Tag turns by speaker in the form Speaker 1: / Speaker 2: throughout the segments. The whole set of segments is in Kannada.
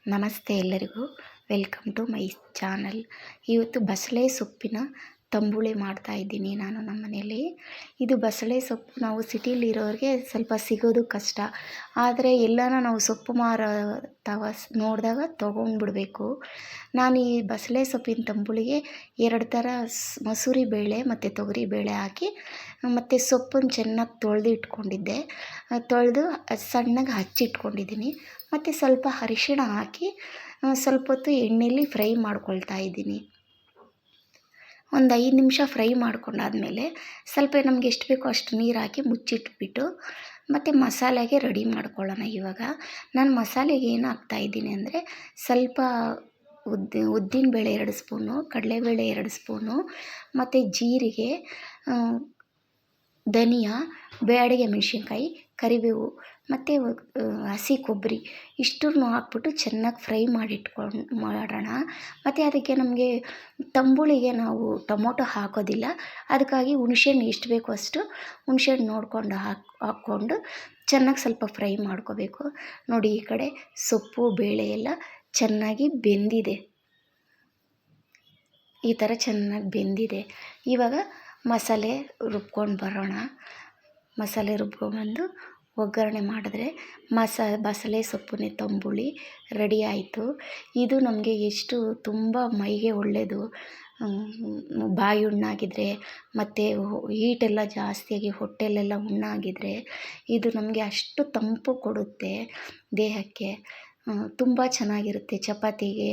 Speaker 1: ನಮಸ್ತೆ ಎಲ್ಲರಿಗೂ, ವೆಲ್ಕಮ್ ಟು ಮೈ ಚಾನಲ್. ಇವತ್ತು ಬಸಳೆ ಸೊಪ್ಪಿನ ತಂಬುಳಿ ಮಾಡ್ತಾಯಿದ್ದೀನಿ ನಾನು ನಮ್ಮ ಮನೆಯಲ್ಲಿ. ಇದು ಬಸಳೆ ಸೊಪ್ಪು ನಾವು ಸಿಟಿಲಿರೋರಿಗೆ ಸ್ವಲ್ಪ ಸಿಗೋದು ಕಷ್ಟ. ಆದರೆ ಎಲ್ಲಾನ ನಾವು ಸೊಪ್ಪು ನೋಡಿದಾಗ ತೊಗೊಂಡ್ಬಿಡ್ಬೇಕು. ನಾನು ಈ ಬಸಳೆ ಸೊಪ್ಪಿನ ತಂಬುಳಿಗೆ 2 ಥರ ಮಸೂರಿ ಬೇಳೆ ಮತ್ತು ತೊಗರಿ ಬೇಳೆ ಹಾಕಿ ಮತ್ತು ಸೊಪ್ಪನ್ನು ಚೆನ್ನಾಗಿ ತೊಳೆದು ಇಟ್ಕೊಂಡಿದ್ದೆ. ತೊಳೆದು ಸಣ್ಣಗೆ ಹಚ್ಚಿಟ್ಕೊಂಡಿದ್ದೀನಿ. ಮತ್ತು ಸ್ವಲ್ಪ ಅರಿಶಿಣ ಹಾಕಿ ಸ್ವಲ್ಪ ಹೊತ್ತು ಎಣ್ಣೆಯಲ್ಲಿ ಫ್ರೈ ಮಾಡ್ಕೊಳ್ತಾ ಇದ್ದೀನಿ. ಒಂದು 5 ನಿಮಿಷ ಫ್ರೈ ಮಾಡ್ಕೊಂಡಾದಮೇಲೆ ಸ್ವಲ್ಪ ನಮಗೆ ಎಷ್ಟು ಬೇಕೋ ಅಷ್ಟು ನೀರು ಹಾಕಿ ಮುಚ್ಚಿಟ್ಬಿಟ್ಟು ಮತ್ತು ಮಸಾಲೆಗೆ ರೆಡಿ ಮಾಡ್ಕೊಳ್ಳೋಣ. ಇವಾಗ ನಾನು ಮಸಾಲೆಗೆ ಏನು ಹಾಕ್ತಾಯಿದ್ದೀನಿ ಅಂದರೆ ಸ್ವಲ್ಪ ಉದ್ದಿನಬೇಳೆ 2 ಸ್ಪೂನು, ಕಡಲೆಬೇಳೆ 2 ಸ್ಪೂನು ಮತ್ತು ಜೀರಿಗೆ, ಧನಿಯಾ, ಬ್ಯಾಡಗೆ ಮೆಣಸಿನ್ಕಾಯಿ, ಕರಿಬೇವು ಮತ್ತು ಹಸಿ ಕೊಬ್ಬರಿ ಇಷ್ಟನ್ನು ಹಾಕ್ಬಿಟ್ಟು ಚೆನ್ನಾಗಿ ಫ್ರೈ ಮಾಡೋಣ. ಮತ್ತು ಅದಕ್ಕೆ ನಮಗೆ ತಂಬುಳಿಗೆ ನಾವು ಟೊಮೊಟೊ ಹಾಕೋದಿಲ್ಲ. ಅದಕ್ಕಾಗಿ ಹುಣಸೆಹಣ್ಣು ಎಷ್ಟು ಬೇಕೋ ಅಷ್ಟು ಹುಣಸೆಹಣ್ಣು ನೋಡಿಕೊಂಡು ಹಾಕ್ಕೊಂಡು ಚೆನ್ನಾಗಿ ಸ್ವಲ್ಪ ಫ್ರೈ ಮಾಡ್ಕೋಬೇಕು. ನೋಡಿ, ಈ ಕಡೆ ಸೊಪ್ಪು ಬೇಳೆ ಎಲ್ಲ ಚೆನ್ನಾಗಿ ಬೆಂದಿದೆ. ಈ ಥರ ಚೆನ್ನಾಗಿ ಬೆಂದಿದೆ. ಇವಾಗ ಮಸಾಲೆ ರುಬ್ಕೊಂಡು ಬರೋಣ. ಮಸಾಲೆ ರುಬ್ಕೊಂಡ್ಬಂದು ಒಗ್ಗರಣೆ ಮಾಡಿದ್ರೆ ಬಸಳೆ ಸೊಪ್ಪಿನ ತಂಬುಳಿ ರೆಡಿ ಆಯಿತು. ಇದು ನಮಗೆ ತುಂಬ ಮೈಗೆ ಒಳ್ಳೆಯದು. ಬಾಯಿ ಹುಣ್ಣಾಗಿದ್ದರೆ ಮತ್ತು ಹೀಟೆಲ್ಲ ಜಾಸ್ತಿಯಾಗಿ ಹೊಟ್ಟೆಲೆಲ್ಲ ಹುಣ್ಣಾಗಿದ್ದರೆ ಇದು ನಮಗೆ ಅಷ್ಟು ತಂಪು ಕೊಡುತ್ತೆ ದೇಹಕ್ಕೆ. ತುಂಬ ಚೆನ್ನಾಗಿರುತ್ತೆ. ಚಪಾತಿಗೆ,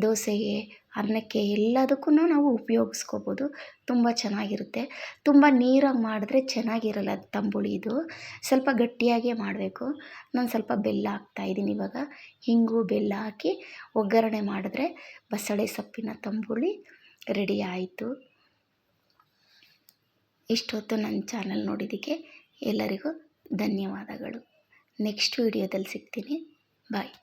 Speaker 1: ದೋಸೆಗೆ, ಅನ್ನಕ್ಕೆ ಎಲ್ಲದಕ್ಕೂ ನಾವು ಉಪಯೋಗಿಸ್ಕೋಬೋದು. ತುಂಬ ಚೆನ್ನಾಗಿರುತ್ತೆ. ತುಂಬ ನೀರಾಗಿ ಮಾಡಿದ್ರೆ ಚೆನ್ನಾಗಿರಲ್ಲ ತಂಬುಳಿ. ಇದು ಸ್ವಲ್ಪ ಗಟ್ಟಿಯಾಗೇ ಮಾಡಬೇಕು. ನಾನು ಸ್ವಲ್ಪ ಬೆಲ್ಲ ಹಾಕ್ತಾಯಿದ್ದೀನಿ. ಇವಾಗ ಹಿಂಗು ಬೆಲ್ಲ ಹಾಕಿ ಒಗ್ಗರಣೆ ಮಾಡಿದ್ರೆ ಬಸಳೆ ಸೊಪ್ಪಿನ ತಂಬುಳಿ ರೆಡಿ ಆಯಿತು. ಇಷ್ಟೊತ್ತು ನನ್ನ ಚಾನಲ್ ನೋಡಿದ್ದಕ್ಕೆ ಎಲ್ಲರಿಗೂ ಧನ್ಯವಾದಗಳು. ನೆಕ್ಸ್ಟ್ ವಿಡಿಯೋದಲ್ಲಿ ಸಿಗ್ತೀನಿ. ಬಾಯ್.